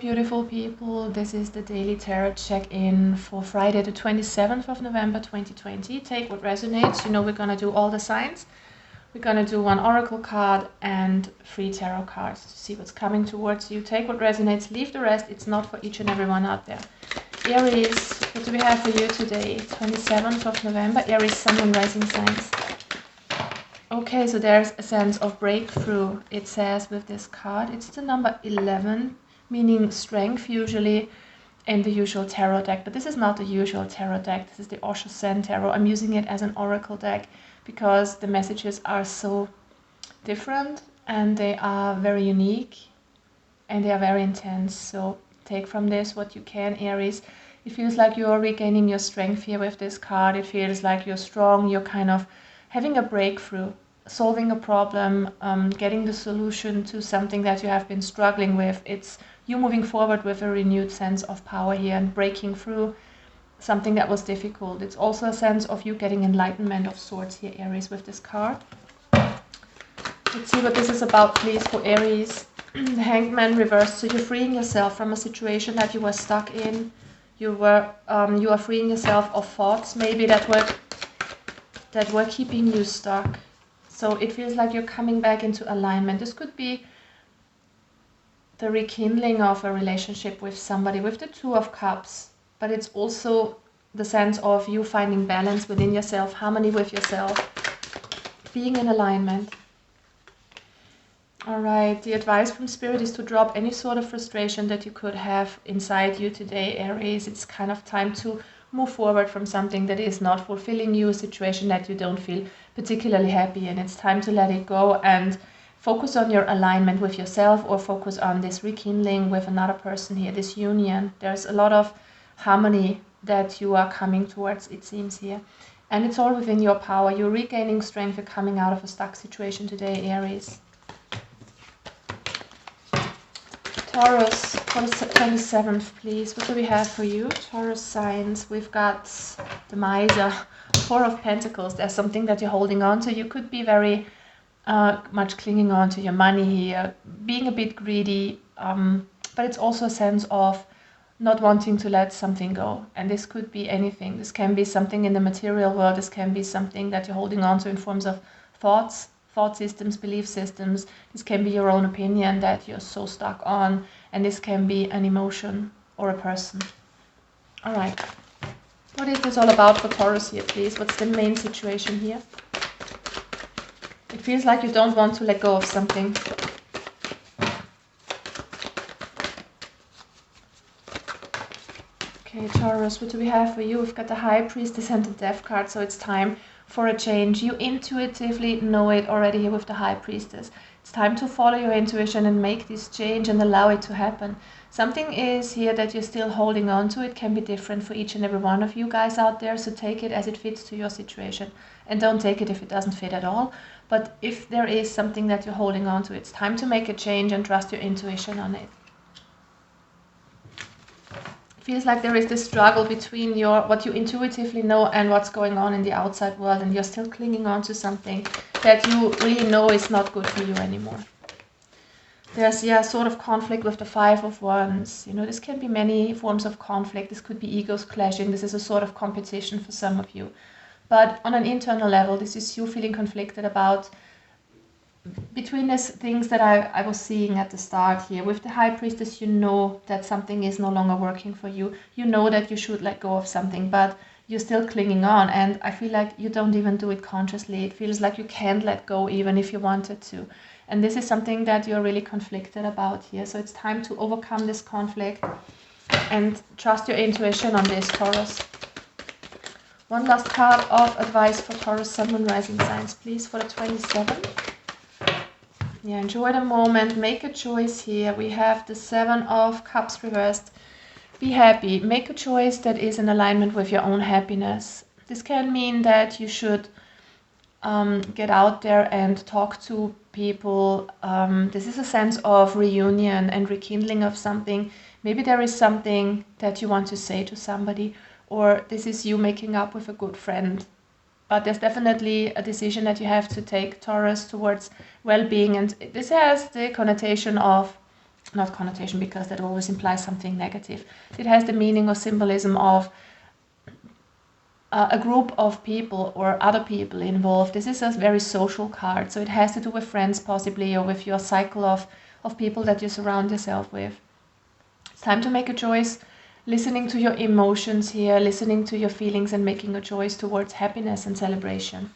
beautiful people. This is the daily tarot check-in for Friday, the 27th of November 2020. Take what resonates. You know, we're going to do all the signs. We're going to do one oracle card and 3 tarot cards to see what's coming towards you. Take what resonates, leave the rest. It's not for each and everyone out there. Aries, what do we have for you today? 27th of November. Aries, Sun and Rising signs. Okay, so there's a sense of breakthrough, it says with this card. It's the number 11, meaning strength usually in the usual tarot deck. But this is not the usual tarot deck. This is the Osho Zen Tarot. I'm using it as an oracle deck because the messages are so different and they are very unique and they are very intense. So take from this what you can, Aries. It feels like you're regaining your strength here with this card. It feels like you're strong. You're kind of having a breakthrough, solving a problem, getting the solution to something that you have been struggling with. It's you moving forward with a renewed sense of power here and breaking through something that was difficult. It's also a sense of you getting enlightenment of sorts here, Aries, with this card. Let's see what this is about, please, for Aries. The Hanged Man reversed. So you're freeing yourself from a situation that you were stuck in. You are freeing yourself of thoughts maybe that were keeping you stuck. So it feels like you're coming back into alignment. This could be the rekindling of a relationship with somebody, with the Two of Cups. But it's also the sense of you finding balance within yourself, harmony with yourself, being in alignment. All right, the advice from Spirit is to drop any sort of frustration that you could have inside you today, Aries. It's kind of time to move forward from something that is not fulfilling you, a situation that you don't feel particularly happy in. It's time to let it go and focus on your alignment with yourself, or focus on this rekindling with another person here, this union. There's a lot of harmony that you are coming towards, it seems here. And it's all within your power. You're regaining strength. You're coming out of a stuck situation today, Aries. Taurus, for the 27th, please. What do we have for you? Taurus signs. We've got the Miser, 4 of Pentacles. There's something that you're holding on to. You could be very much clinging on to your money here, being a bit greedy, but it's also a sense of not wanting to let something go. And this could be anything. This can be something in the material world. This can be something that you're holding on to in forms of thoughts, thought systems, belief systems. This can be your own opinion that you're so stuck on, and this can be an emotion or a person. All right, what is this all about for Taurus here, please? What's the main situation here? It feels like you don't want to let go of something. Okay, Taurus, what do we have for you? We've got the High Priestess and the Death card, so it's time for a change. You intuitively know it already here with the High Priestess. It's time to follow your intuition and make this change and allow it to happen. Something is here that you're still holding on to. It can be different for each and every one of you guys out there, so take it as it fits to your situation. And don't take it if it doesn't fit at all. But if there is something that you're holding on to, it's time to make a change and trust your intuition on it. Feels like there is this struggle between what you intuitively know and what's going on in the outside world, and you're still clinging on to something that you really know is not good for you anymore. There's sort of conflict with the 5 of Wands. You know, this can be many forms of conflict. This could be egos clashing. This is a sort of competition for some of you. But on an internal level, this is you feeling conflicted about between these things that I was seeing at the start here. With the High Priestess, you know that something is no longer working for you. You know that you should let go of something, but you're still clinging on. And I feel like you don't even do it consciously. It feels like you can't let go even if you wanted to. And this is something that you're really conflicted about here. So it's time to overcome this conflict and trust your intuition on this, Taurus. One last card of advice for Taurus, Sun, Moon, Rising signs, please, for the 27th. Yeah, enjoy the moment. Make a choice here. We have the 7 of Cups reversed. Be happy. Make a choice that is in alignment with your own happiness. This can mean that you should get out there and talk to people. This is a sense of reunion and rekindling of something. Maybe there is something that you want to say to somebody, or this is you making up with a good friend. But there's definitely a decision that you have to take, Taurus, towards well-being. And this has the connotation of not connotation, because that always implies something negative. It has the meaning or symbolism of a group of people or other people involved. This is a very social card, so it has to do with friends possibly, or with your cycle of people that you surround yourself with. It's time to make a choice, listening to your emotions here, listening to your feelings, and making a choice towards happiness and celebration.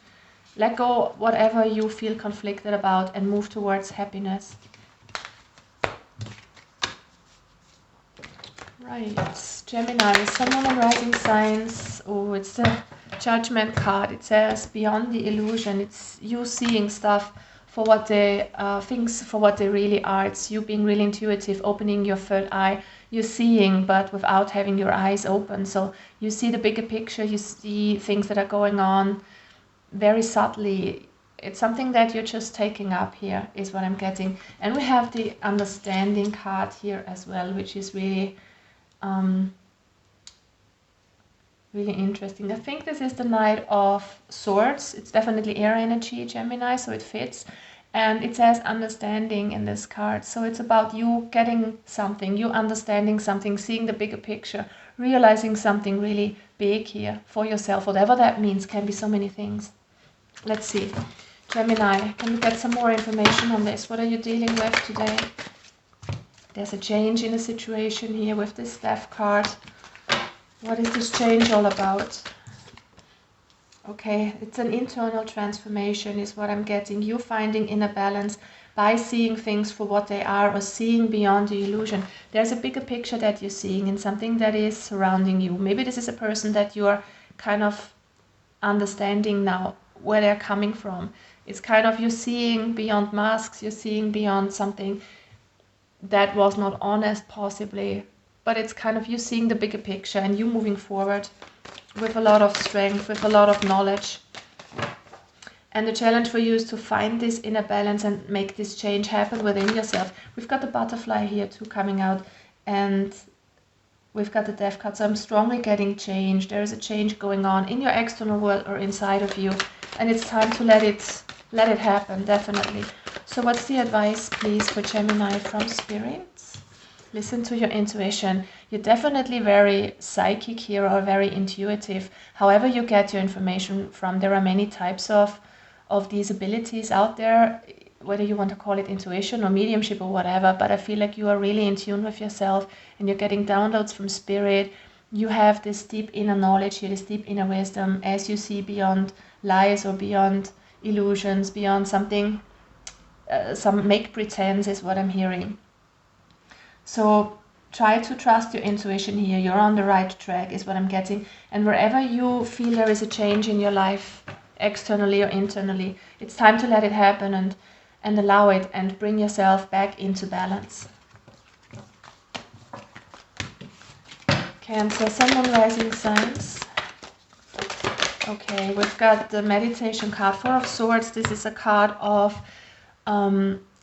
Let go whatever you feel conflicted about and move towards happiness. Right, Gemini, Sun, Moon and Rising signs. Oh, it's the Judgment card. It says beyond the illusion. It's you seeing stuff for what they things for what they really are. It's you being really intuitive, opening your third eye. You're seeing, but without having your eyes open. So you see the bigger picture. You see things that are going on very subtly. It's something that you're just taking up here, is what I'm getting. And we have the Understanding card here as well, which is really really interesting. I think this is the Knight of Swords. It's definitely air energy, Gemini, so it fits. And it says understanding in this card. So it's about you getting something, you understanding something, seeing the bigger picture, realizing something really big here for yourself, whatever that means. Can be so many things. Let's see. Gemini, can you get some more information on this? What are you dealing with today? There's a change in a situation here with this Death card. What is this change all about? Okay, it's an internal transformation is what I'm getting. You finding inner balance by seeing things for what they are, or seeing beyond the illusion. There's a bigger picture that you're seeing in something that is surrounding you. Maybe this is a person that you're kind of understanding now where they're coming from. It's kind of you seeing beyond masks, you're seeing beyond something that was not honest possibly, but it's kind of you seeing the bigger picture and you moving forward with a lot of strength, with a lot of knowledge. And the challenge for you is to find this inner balance and make this change happen within yourself. We've got the butterfly here too coming out, and we've got the Death card. So I'm strongly getting change. There is a change going on in your external world or inside of you, and it's time to let it happen, definitely. So what's the advice, please, for Gemini from Spirit? Listen to your intuition. You're definitely very psychic here, or very intuitive. However you get your information from, there are many types of these abilities out there, whether you want to call it intuition or mediumship or whatever, but I feel like you are really in tune with yourself and you're getting downloads from Spirit. You have this deep inner knowledge here, this deep inner wisdom, as you see beyond lies or beyond illusions, beyond something, some make pretense is what I'm hearing. So try to trust your intuition here. You're on the right track is what I'm getting. And wherever you feel there is a change in your life, externally or internally, it's time to let it happen and allow it and bring yourself back into balance. Cancer, Sun, Moon, Rising signs. Okay, we've got the Meditation card, Four of Swords. This is a card of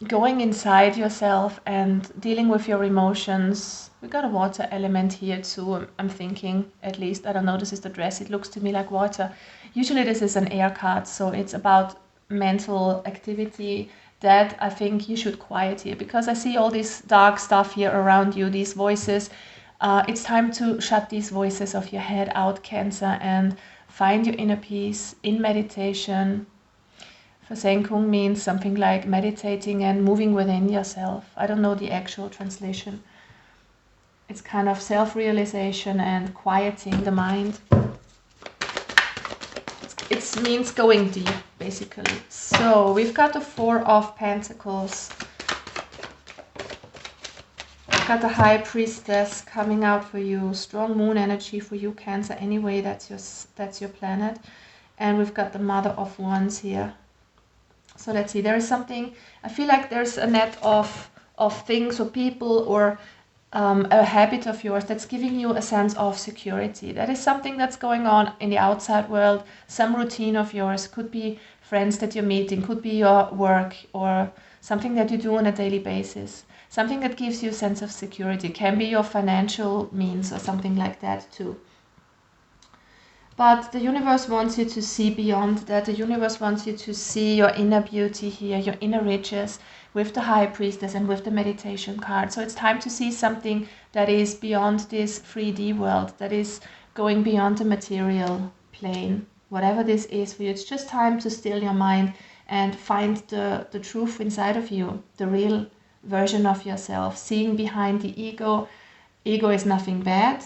going inside yourself and dealing with your emotions. We got a water element here too, I'm thinking, at least. I don't know, this is the dress. It looks to me like water. Usually this is an air card, so it's about mental activity that I think you should quiet here, because I see all this dark stuff here around you, these voices. It's time to shut these voices of your head out, Cancer, and find your inner peace in meditation. Versenkung means something like meditating and moving within yourself. I don't know the actual translation. It's kind of self-realization and quieting the mind. It means going deep, basically. So we've got the Four of Pentacles. We've got the High Priestess coming out for you. Strong moon energy for you, Cancer. Anyway, that's your planet. And we've got the Mother of Wands here. So let's see, there is something, I feel like there's a net of things or people or a habit of yours that's giving you a sense of security. That is something that's going on in the outside world. Some routine of yours, could be friends that you're meeting, could be your work or something that you do on a daily basis. Something that gives you a sense of security. Can be your financial means or something like that too. But the universe wants you to see beyond that. The universe wants you to see your inner beauty here, your inner riches, with the High Priestess and with the meditation card. So it's time to see something that is beyond this 3D world, that is going beyond the material plane. Whatever this is for you, it's just time to still your mind and find the truth inside of you, the real version of yourself, seeing behind the ego. Ego is nothing bad.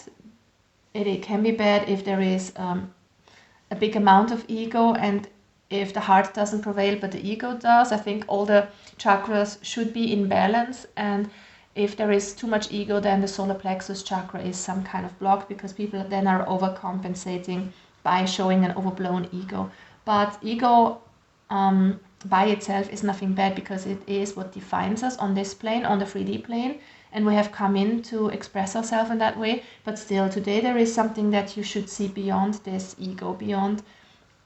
It can be bad if there is a big amount of ego, and if the heart doesn't prevail but the ego does. I think all the chakras should be in balance, and if there is too much ego, then the solar plexus chakra is some kind of block, because people then are overcompensating by showing an overblown ego. But ego by itself is nothing bad, because it is what defines us on this plane, on the 3D plane, and we have come in to express ourselves in that way. But still, today there is something that you should see beyond this ego, beyond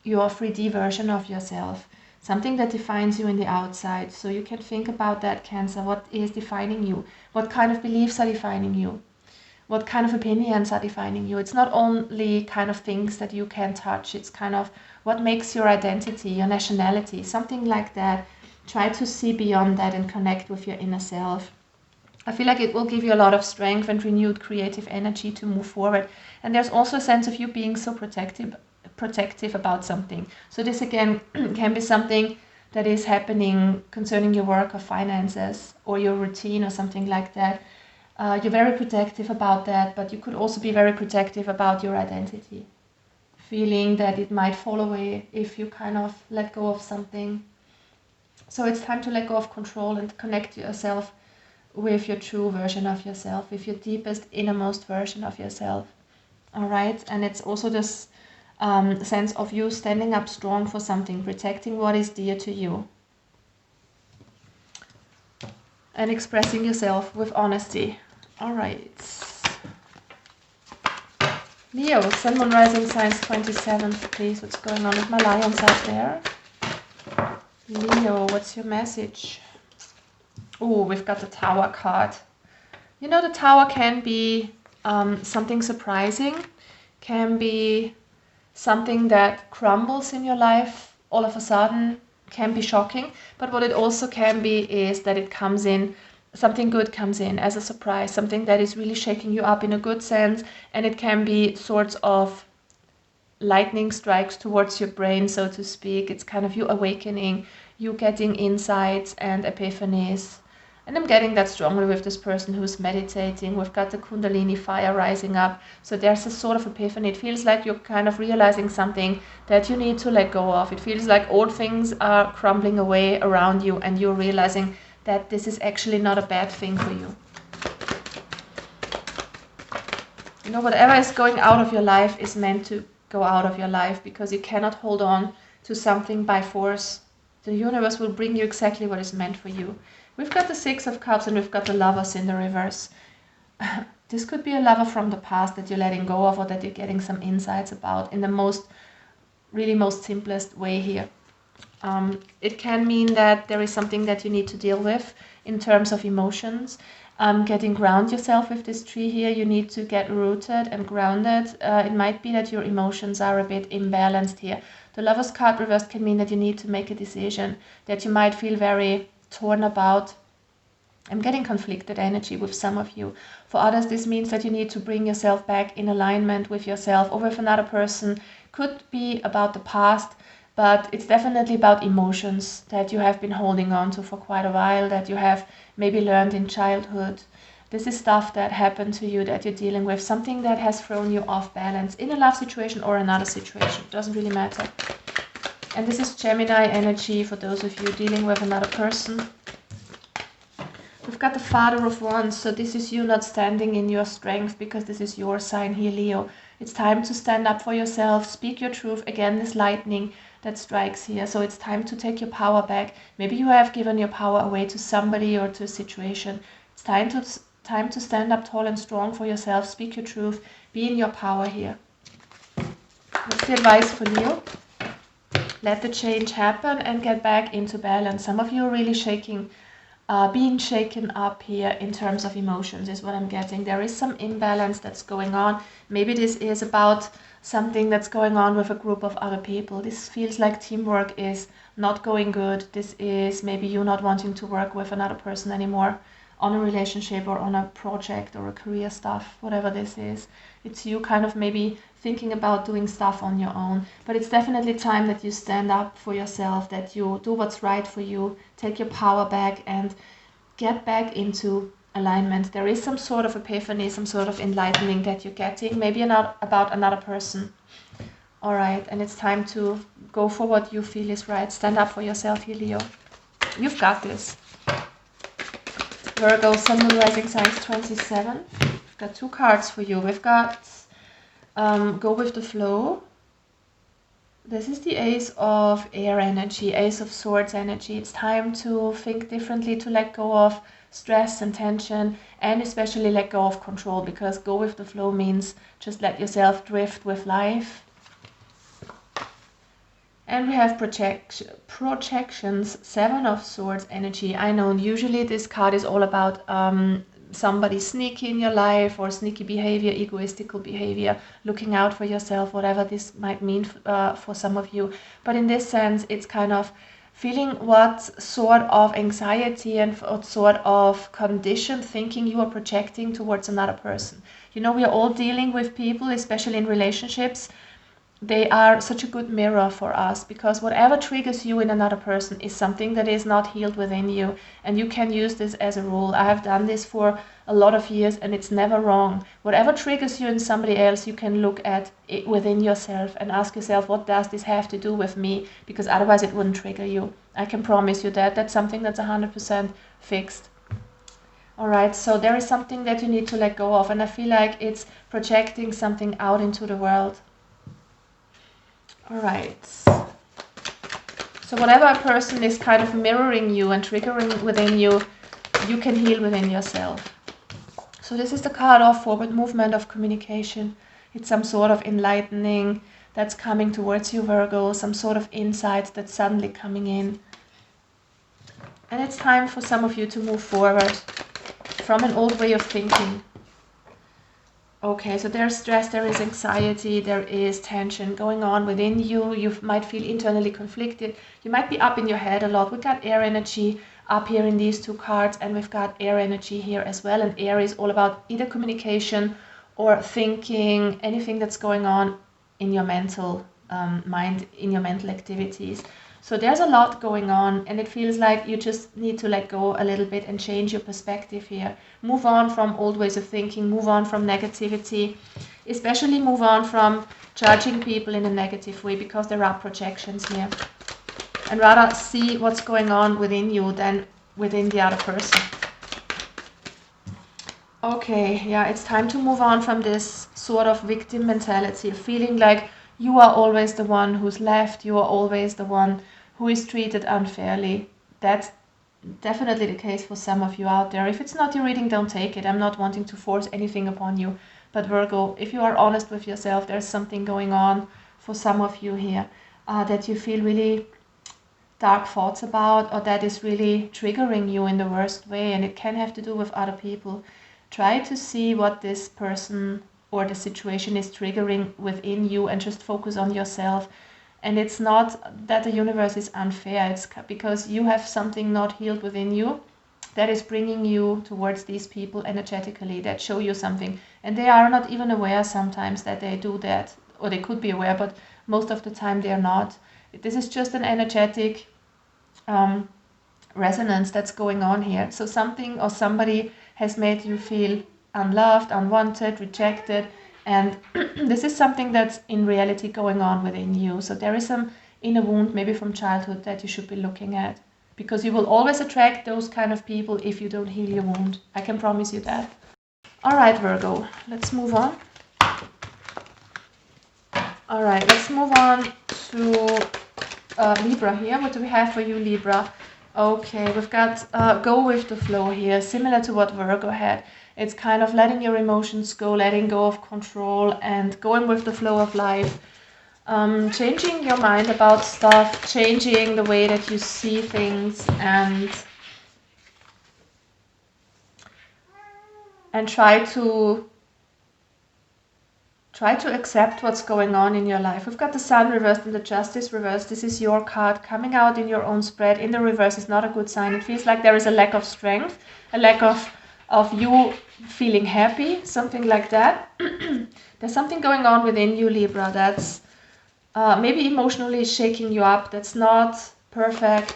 your 3D version of yourself, something that defines you in the outside. So you can think about that, Cancer. What is defining you? What kind of beliefs are defining you? What kind of opinions are defining you? It's not only kind of things that you can touch, it's kind of what makes your identity, your nationality, something like that. Try to see beyond that and connect with your inner self. I feel like it will give you a lot of strength and renewed creative energy to move forward. And there's also a sense of you being so protective about something. So this again can be something that is happening concerning your work or finances or your routine or something like that. You're very protective about that, but you could also be very protective about your identity, feeling that it might fall away if you kind of let go of something. So it's time to let go of control and connect yourself with your true version of yourself, with your deepest, innermost version of yourself. All right, and it's also this sense of you standing up strong for something, protecting what is dear to you, and expressing yourself with honesty. All right. Leo, Sun, Moon, Rising signs 27th, please. What's going on with my lions out there? Leo, what's your message? Oh, we've got the Tower card. You know, the Tower can be something surprising, can be something that crumbles in your life all of a sudden, can be shocking. But what it also can be is that it comes in, something good comes in as a surprise, something that is really shaking you up in a good sense. And it can be sorts of lightning strikes towards your brain, so to speak. It's kind of you awakening, you getting insights and epiphanies. And I'm getting that strongly with this person who's meditating. We've got the Kundalini fire rising up. So there's a sort of epiphany. It feels like you're kind of realizing something that you need to let go of. It feels like old things are crumbling away around you, and you're realizing that this is actually not a bad thing for you. You know, whatever is going out of your life is meant to go out of your life, because you cannot hold on to something by force. The universe will bring you exactly what is meant for you. We've got the Six of Cups and we've got the Lovers in the reverse. This could be a lover from the past that you're letting go of, or that you're getting some insights about in the most simplest way here. It can mean that there is something that you need to deal with in terms of emotions. Getting ground yourself with this tree here. You need to get rooted and grounded. It might be that your emotions are a bit imbalanced here. The Lover's card reversed can mean that you need to make a decision that you might feel very torn about. I'm getting conflicted energy with some of you. For others, this means that you need to bring yourself back in alignment with yourself or with another person. Could be about the past, but it's definitely about emotions that you have been holding on to for quite a while, that you have maybe learned in childhood. This is stuff that happened to you that you're dealing with, something that has thrown you off balance in a love situation or another situation. It doesn't really matter. And this is Gemini energy for those of you dealing with another person. We've got the Father of Wands, so this is you not standing in your strength, because this is your sign here, Leo. It's time to stand up for yourself, speak your truth. Again, this lightning that strikes here, so it's time to take your power back. Maybe you have given your power away to somebody or to a situation. It's time to stand up tall and strong for yourself, speak your truth, be in your power here. What's the advice for Leo? Let the change happen and get back into balance. Some of you are really being shaken up here in terms of emotions is what I'm getting. There is some imbalance that's going on. Maybe this is about something that's going on with a group of other people. This feels like teamwork is not going good. This is maybe you not wanting to work with another person anymore on a relationship or on a project or a career stuff, whatever this is. It's you kind of maybe thinking about doing stuff on your own. But it's definitely time that you stand up for yourself, that you do what's right for you, take your power back and get back into alignment. There is some sort of epiphany, some sort of enlightening that you're getting, maybe not about another person. All right, and it's time to go for what you feel is right. Stand up for yourself here, Leo. You've got this. Virgo, Sun, Moon, Rising Signs 27. We've got 2 cards for you. We've got Go with the Flow. This is the Ace of Air energy, Ace of Swords energy. It's time to think differently, to let go of stress and tension, and especially let go of control, because go with the flow means just let yourself drift with life. And we have projections, 7 of Swords energy. I know usually this card is all about somebody sneaky in your life, or sneaky behavior, egoistical behavior, looking out for yourself, whatever this might mean for some of you. But in this sense, it's kind of feeling what sort of anxiety and what sort of conditioned thinking you are projecting towards another person. You know, we are all dealing with people, especially in relationships. They are such a good mirror for us, because whatever triggers you in another person is something that is not healed within you, and you can use this as a rule. I have done this for a lot of years and it's never wrong. Whatever triggers you in somebody else, you can look at it within yourself and ask yourself, what does this have to do with me? Because otherwise it wouldn't trigger you. I can promise you that. That's something that's 100% fixed. Alright, so there is something that you need to let go of, and I feel like it's projecting something out into the world. Alright, so whatever a person is kind of mirroring you and triggering within you, you can heal within yourself. So this is the card of forward movement, of communication. It's some sort of enlightening that's coming towards you, Virgo, some sort of insight that's suddenly coming in. And it's time for some of you to move forward from an old way of thinking. Okay, so there's stress, there is anxiety, there is tension going on within you. You might feel internally conflicted. You might be up in your head a lot. We've got air energy up here in these 2 cards, and we've got air energy here as well. And air is all about either communication or thinking, anything that's going on in your mental mind, in your mental activities. So there's a lot going on, and it feels like you just need to let go a little bit and change your perspective here. Move on from old ways of thinking, move on from negativity, especially move on from judging people in a negative way, because there are projections here. And rather see what's going on within you than within the other person. Okay, yeah, it's time to move on from this sort of victim mentality, feeling like you are always the one who's left, you are always the one who is treated unfairly. That's definitely the case for some of you out there. If it's not your reading, don't take it. I'm not wanting to force anything upon you. But Virgo, if you are honest with yourself, there's something going on for some of you here that you feel really dark thoughts about, or that is really triggering you in the worst way, and it can have to do with other people. Try to see what this person or the situation is triggering within you, and just focus on yourself. And it's not that the universe is unfair, it's because you have something not healed within you that is bringing you towards these people energetically, that show you something. And they are not even aware sometimes that they do that, or they could be aware, but most of the time they are not. This is just an energetic resonance that's going on here. So something or somebody has made you feel unloved, unwanted, rejected, and this is something that's in reality going on within you. So there is some inner wound, maybe from childhood, that you should be looking at, because you will always attract those kind of people if you don't heal your wound. I can promise you that. All right, Virgo, let's move on. All right, let's move on to Libra here. What do we have for you, Libra? Okay, we've got go with the flow here, similar to what Virgo had. It's kind of letting your emotions go, letting go of control, and going with the flow of life. Changing your mind about stuff, changing the way that you see things, and try to Try to accept what's going on in your life. We've got the Sun reversed and the Justice reversed. This is your card coming out in your own spread. In the reverse is not a good sign. It feels like there is a lack of strength, a lack of you feeling happy, something like that. There's something going on within you, Libra, that's maybe emotionally shaking you up. That's not perfect.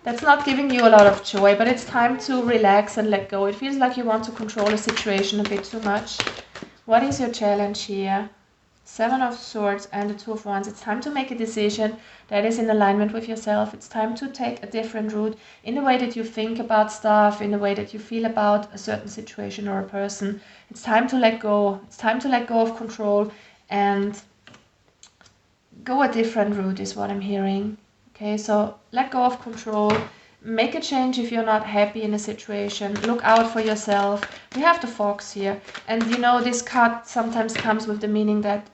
That's not giving you a lot of joy, but it's time to relax and let go. It feels like you want to control a situation a bit too much. What is your challenge here? Seven of Swords and the Two of Wands. It's time to make a decision that is in alignment with yourself. It's time to take a different route in the way that you think about stuff, in the way that you feel about a certain situation or a person. It's time to let go. It's time to let go of control and go a different route is what I'm hearing. Okay, so let go of control. Make a change if you're not happy in a situation. Look out for yourself. We have the Fox here. And you know, this card sometimes comes with the meaning that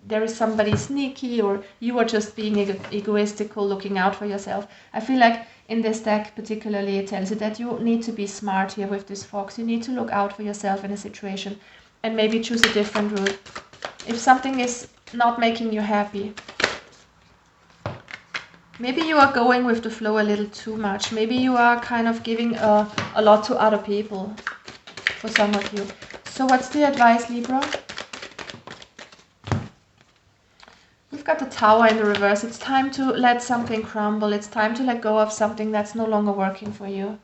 there is somebody sneaky or you are just being egoistical, looking out for yourself. I feel like in this deck particularly it tells you that you need to be smart here with this Fox. You need to look out for yourself in a situation and maybe choose a different route. If something is not making you happy, maybe you are going with the flow a little too much. Maybe you are kind of giving a lot to other people for some of you. So what's the advice, Libra? We've got the Tower in the reverse. It's time to let something crumble. It's time to let go of something that's no longer working for you.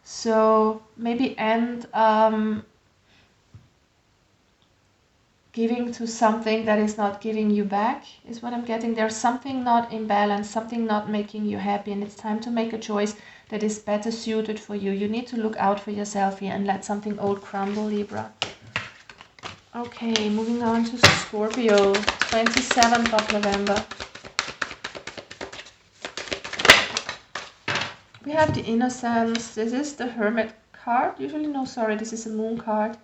So maybe end giving to something that is not giving you back is what I'm getting. There's something not in balance, something not making you happy, and it's time to make a choice that is better suited for you. You need to look out for yourself here and let something old crumble, Libra. Okay, moving on to Scorpio, 27th of November. We have the Innocence. This is the Hermit card. Usually, no, sorry, this is a Moon card.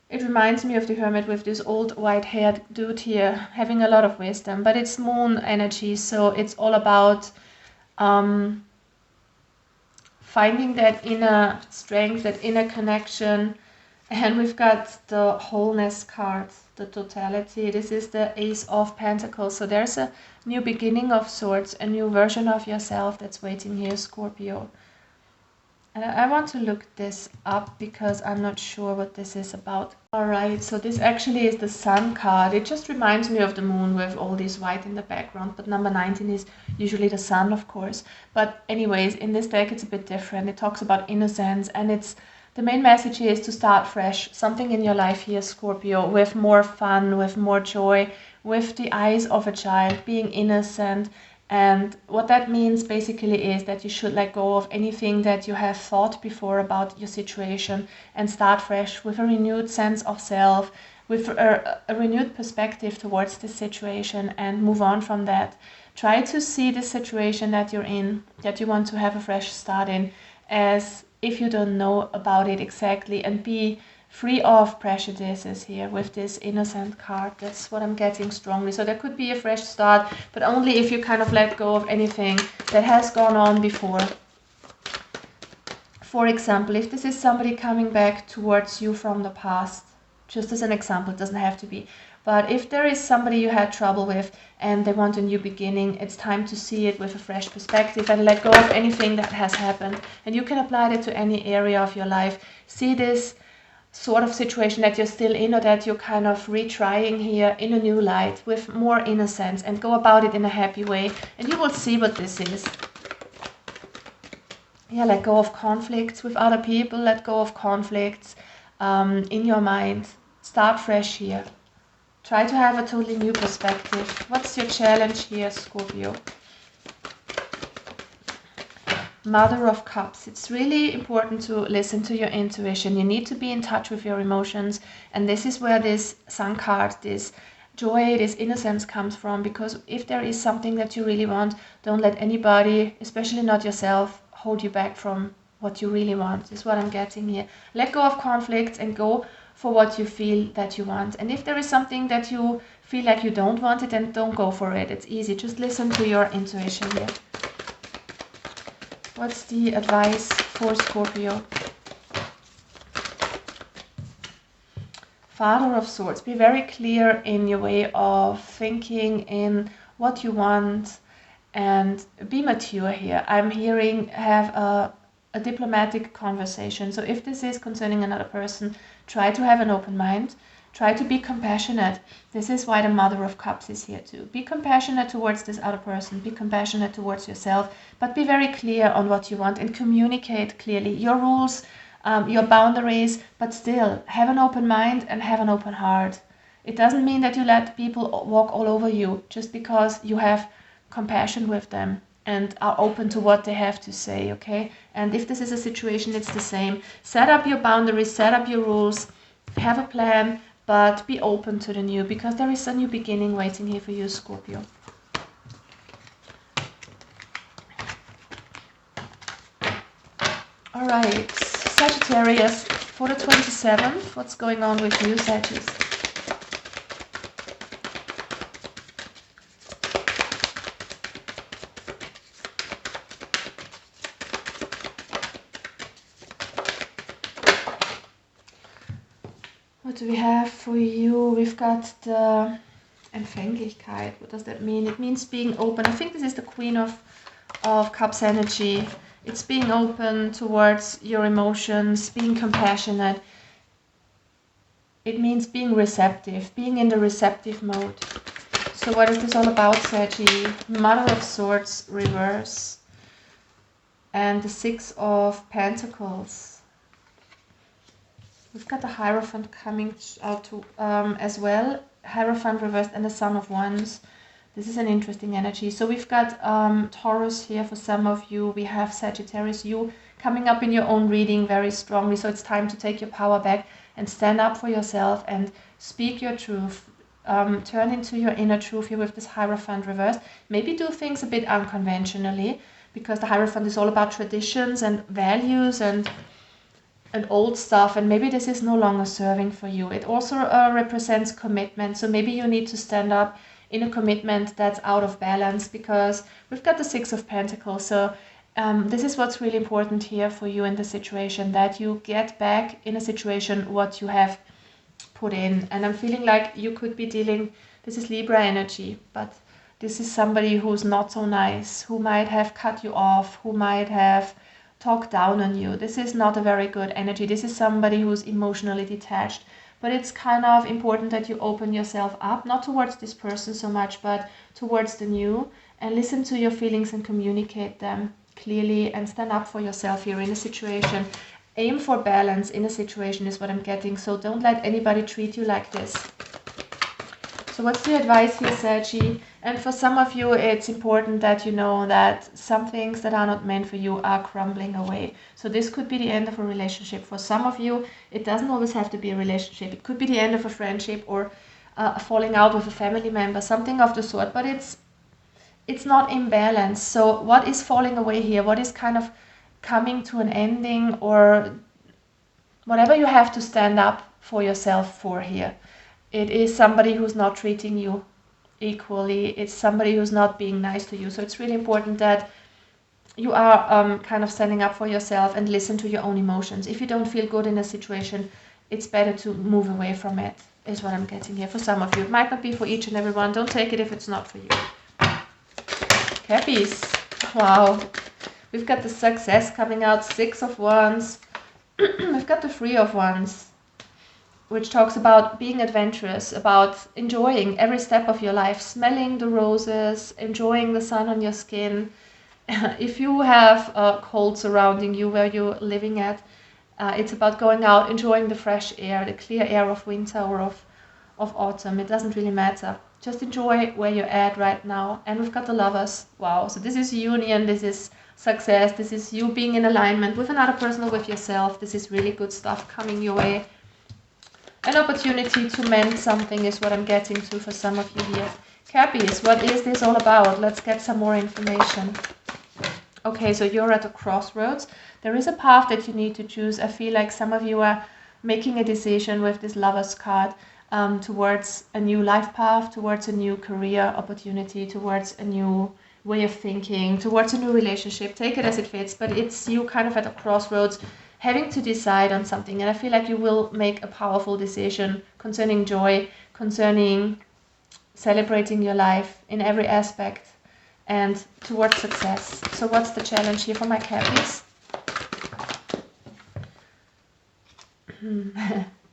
It reminds me of the Hermit with this old white-haired dude here having a lot of wisdom, but it's Moon energy, so it's all about finding that inner strength, that inner connection. And we've got the Wholeness card, the totality. This is the Ace of Pentacles, so there's a new beginning of sorts, a new version of yourself that's waiting here, Scorpio. And I want to look this up because I'm not sure what this is about. Alright, so this actually is the Sun card. It just reminds me of the Moon with all this white in the background, but number 19 is usually the Sun, of course. But anyways, in this deck it's a bit different. It talks about innocence, and it's the main message is to start fresh. Something in your life here, Scorpio, with more fun, with more joy, with the eyes of a child, being innocent. And what that means basically is that you should let go of anything that you have thought before about your situation and start fresh with a renewed sense of self, with a renewed perspective towards the situation and move on from that. Try to see the situation that you're in, that you want to have a fresh start in, as if you don't know about it exactly, and be free of prejudices here with this Innocent card. That's what I'm getting strongly. So there could be a fresh start, but only if you kind of let go of anything that has gone on before. For example, if this is somebody coming back towards you from the past, just as an example, it doesn't have to be, but if there is somebody you had trouble with and they want a new beginning, it's time to see it with a fresh perspective and let go of anything that has happened. And you can apply it to any area of your life. See this sort of situation that you're still in, or that you're kind of retrying here in a new light with more innocence, and go about it in a happy way, and you will see what this is. Yeah, let go of conflicts with other people, let go of conflicts in your mind. Start fresh here. Try to have a totally new perspective. What's your challenge here, Scorpio? Mother of Cups. It's really important to listen to your intuition. You need to be in touch with your emotions, and this is where this Sun card, this joy, this innocence comes from, because if there is something that you really want, don't let anybody, especially not yourself, hold you back from what you really want, is what I'm getting here. Let go of conflicts and go for what you feel that you want. And if there is something that you feel like you don't want it, then don't go for it. It's easy. Just listen to your intuition here. What's the advice for Scorpio? Father of Swords. Be very clear in your way of thinking, in what you want, and be mature here. I'm hearing have a diplomatic conversation. So if this is concerning another person, try to have an open mind. Try to be compassionate. This is why the Mother of Cups is here too. Be compassionate towards this other person. Be compassionate towards yourself. But be very clear on what you want and communicate clearly your rules, your boundaries, but still have an open mind and have an open heart. It doesn't mean that you let people walk all over you just because you have compassion with them and are open to what they have to say, okay? And if this is a situation, it's the same. Set up your boundaries, set up your rules, have a plan, but be open to the new, because there is a new beginning waiting here for you, Scorpio. All right, Sagittarius, for the 27th, what's going on with you, Sagittarius? What do we have for you? We've got the Empfänglichkeit. What does that mean? It means being open. I think this is the Queen of Cups energy. It's being open towards your emotions, being compassionate. It means being receptive, being in the receptive mode. So what is this all about, Saggy? Mother of Swords, reverse. And the Six of Pentacles. We've got the Hierophant coming out to, as well. Hierophant reversed and the Son of Wands. This is an interesting energy. So we've got Taurus here for some of you. We have Sagittarius, you coming up in your own reading very strongly. So it's time to take your power back and stand up for yourself and speak your truth. Turn into your inner truth here with this Hierophant reversed. Maybe do things a bit unconventionally, because the Hierophant is all about traditions and values and old stuff, and maybe this is no longer serving for you. It also represents commitment, so maybe you need to stand up in a commitment that's out of balance, because we've got the Six of Pentacles. So this is what's really important here for you in the situation, that you get back in a situation what you have put in. And I'm feeling like you could be dealing, this is Libra energy, but this is somebody who's not so nice, who might have cut you off, who might have talk down on you. This is not a very good energy. This is somebody who's emotionally detached. But it's kind of important that you open yourself up, not towards this person so much, but towards the new, and listen to your feelings and communicate them clearly and stand up for yourself here in a situation. Aim for balance in a situation is what I'm getting. So don't let anybody treat you like this. So what's the advice here, Saggy? And for some of you, it's important that you know that some things that are not meant for you are crumbling away. So this could be the end of a relationship. For some of you, it doesn't always have to be a relationship. It could be the end of a friendship or falling out with a family member, something of the sort. But it's not in balance. So what is falling away here? What is kind of coming to an ending, or whatever you have to stand up for yourself for here? It is somebody who's not treating you equally. It's somebody who's not being nice to you. So it's really important that you are kind of standing up for yourself and listen to your own emotions. If you don't feel good in a situation, it's better to move away from it, is what I'm getting here for some of you. It might not be for each and every one. Don't take it if it's not for you. Cappies. Wow. We've got the Success coming out, Six of Wands. We've got the Three of Wands, which talks about being adventurous, about enjoying every step of your life, smelling the roses, enjoying the sun on your skin. If you have a cold surrounding you where you're living at, it's about going out, enjoying the fresh air, the clear air of winter or of autumn. It doesn't really matter. Just enjoy where you're at right now. And we've got the Lovers. Wow. So this is union, this is success, this is you being in alignment with another person or with yourself. This is really good stuff coming your way. An opportunity to mend something is what I'm getting to for some of you here. Cappies, what is this all about? Let's get some more information. Okay, so you're at a crossroads. There is a path that you need to choose. I feel like some of you are making a decision with this Lovers card towards a new life path, towards a new career opportunity, towards a new way of thinking, towards a new relationship. Take it as it fits, but it's you kind of at a crossroads. having to decide on something. And I feel like you will make a powerful decision concerning joy, concerning celebrating your life in every aspect and towards success. So what's the challenge here for my Cappies?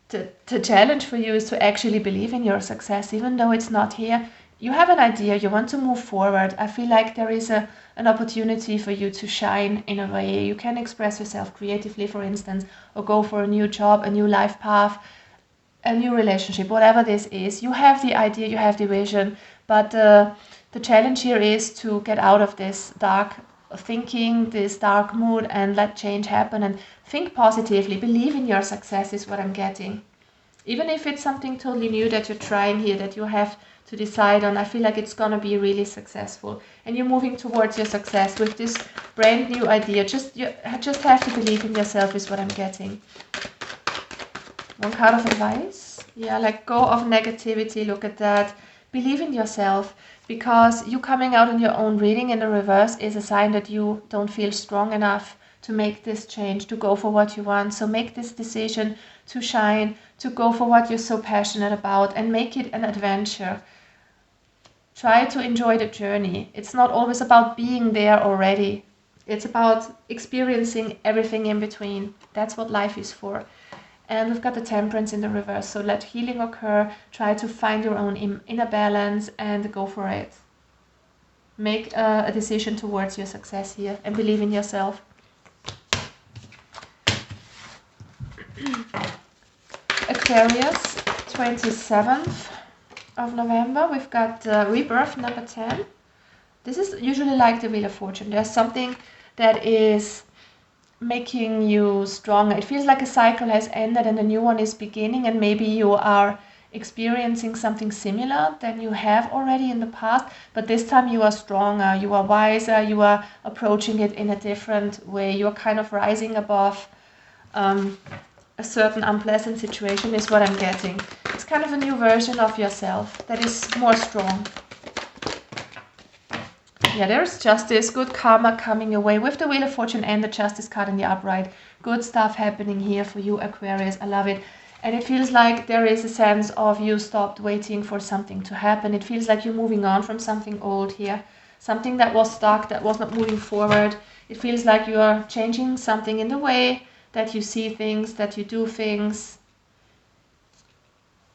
The challenge for you is to actually believe in your success, even though it's not here. You have an idea, you want to move forward. I feel like there is an opportunity for you to shine in a way. You can express yourself creatively, for instance, or go for a new job, a new life path, a new relationship, whatever this is. You have the idea, you have the vision, but the challenge here is to get out of this dark thinking, this dark mood, and let change happen and think positively. Believe in your success is what I'm getting. Even if it's something totally new that you're trying here, that you have to decide on, I feel like it's gonna be really successful. And you're moving towards your success with this brand new idea. You just have to believe in yourself is what I'm getting. One card of advice. Yeah, let go of negativity. Look at that. Believe in yourself, because you coming out in your own reading in the reverse is a sign that you don't feel strong enough to make this change, to go for what you want. So make this decision to shine, to go for what you're so passionate about, and make it an adventure. Try to enjoy the journey. It's not always about being there already. It's about experiencing everything in between. That's what life is for. And we've got the Temperance in the reverse. So let healing occur. Try to find your own inner balance and go for it. Make a decision towards your success here and believe in yourself. Aquarius, 27th of November. We've got Rebirth, number 10. This is usually like the Wheel of Fortune. There's something that is making you stronger. It feels like a cycle has ended and a new one is beginning, and maybe you are experiencing something similar than you have already in the past, but this time you are stronger, you are wiser, you are approaching it in a different way. You're kind of rising above a certain unpleasant situation is what I'm getting. It's kind of a new version of yourself that is more strong. Yeah, there's justice, good karma coming your way with the Wheel of Fortune and the Justice card in the upright. Good stuff happening here for you, Aquarius. I love it. And it feels like there is a sense of you stopped waiting for something to happen. It feels like you're moving on from something old here. Something that was stuck, that was not moving forward. It feels like you are changing something in the way that you see things, that you do things.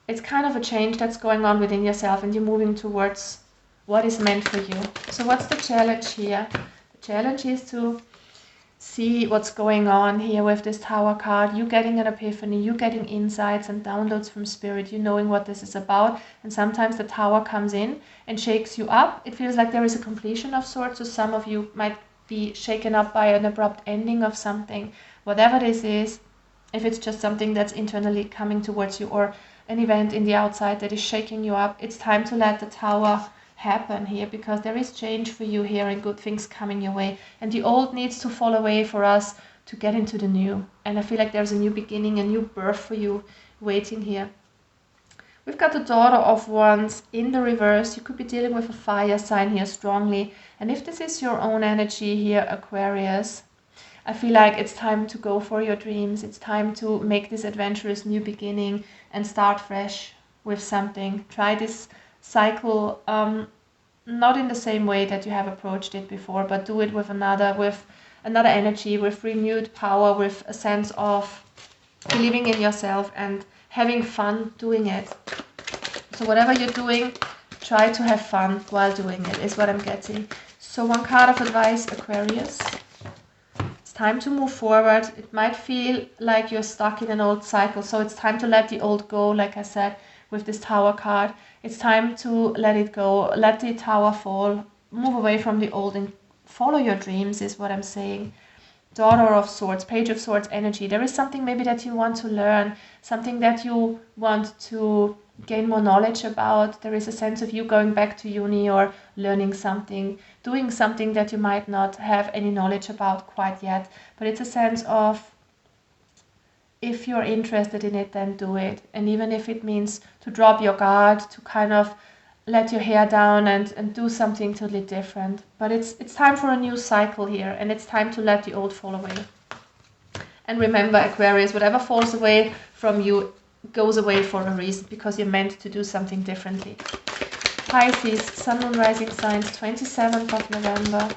It's kind of a change that's going on within yourself, and you're moving towards what is meant for you. So what's the challenge here? The challenge is to see what's going on here with this Tower card. You getting an epiphany, you getting insights and downloads from Spirit, you knowing what this is about. And sometimes the Tower comes in and shakes you up. It feels like there is a completion of sorts. So some of you might be shaken up by an abrupt ending of something. Whatever this is, if it's just something that's internally coming towards you, or an event in the outside that is shaking you up, it's time to let the Tower happen here, because there is change for you here and good things coming your way, and the old needs to fall away for us to get into the new. And I feel like there's a new beginning, a new birth for you waiting here. We've got the Daughter of Wands in the reverse. You could be dealing with a fire sign here strongly, and if this is your own energy here, Aquarius, I feel like it's time to go for your dreams. It's time to make this adventurous new beginning and start fresh with something. Try this cycle, not in the same way that you have approached it before, but do it with another energy, with renewed power, with a sense of believing in yourself and having fun doing it. So whatever you're doing, try to have fun while doing it is what I'm getting. So one card of advice, Aquarius. It's time to move forward. It might feel like you're stuck in an old cycle, so it's time to let the old go, like I said with this Tower card. It's time to let it go, let the Tower fall, move away from the old and follow your dreams is what I'm saying. Daughter of Swords, Page of Swords energy. There is something maybe that you want to learn, something that you want to gain more knowledge about. There is a sense of you going back to uni or learning something, doing something that you might not have any knowledge about quite yet. But it's a sense of, if you're interested in it, then do it. And even if it means to drop your guard, to kind of let your hair down and do something totally different. But it's time for a new cycle here, and it's time to let the old fall away. And remember, Aquarius, whatever falls away from you goes away for a reason, because you're meant to do something differently. Pisces, Sun, Moon, Rising signs, 27th of November.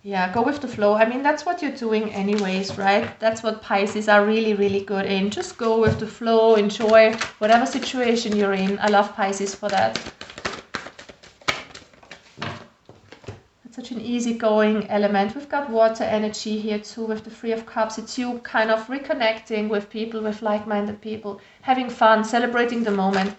Yeah, go with the flow. I mean, that's what you're doing anyways, right? That's what Pisces are really, really good in. Just go with the flow, enjoy whatever situation you're in. I love Pisces for that. It's such an easygoing element. We've got water energy here too with the Three of Cups. It's you kind of reconnecting with people, with like-minded people, having fun, celebrating the moment.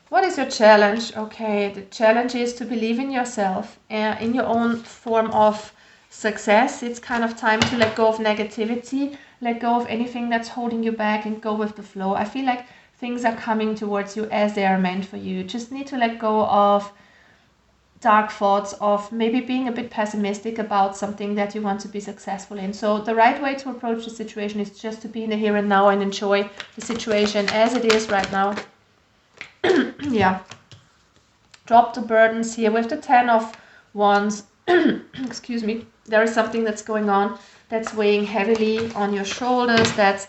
What is your challenge? Okay, the challenge is to believe in yourself, in your own form of success. It's kind of time to let go of negativity, let go of anything that's holding you back, and go with the flow. I feel like things are coming towards you as they are meant for you. You just need to let go of dark thoughts, of maybe being a bit pessimistic about something that you want to be successful in. So the right way to approach the situation is just to be in the here and now and enjoy the situation as it is right now. Yeah, drop the burdens here with the 10 of Wands. Excuse me. There is something that's going on that's weighing heavily on your shoulders, that's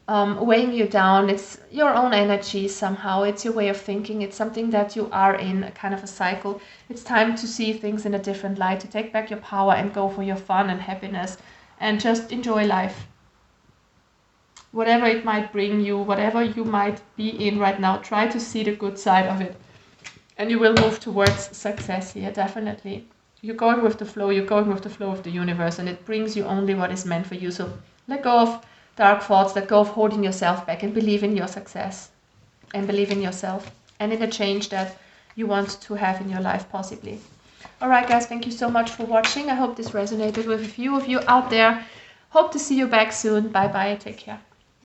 weighing you down. It's your own energy somehow. It's your way of thinking. It's something that you are in, a kind of a cycle. It's time to see things in a different light, to take back your power and go for your fun and happiness and just enjoy life. Whatever it might bring you, whatever you might be in right now, try to see the good side of it. And you will move towards success here, definitely. You're going with the flow, you're going with the flow of the universe, and it brings you only what is meant for you. So let go of dark thoughts, let go of holding yourself back, and believe in your success. And believe in yourself. And in the change that you want to have in your life, possibly. Alright guys, thank you so much for watching. I hope this resonated with a few of you out there. Hope to see you back soon. Bye bye, take care.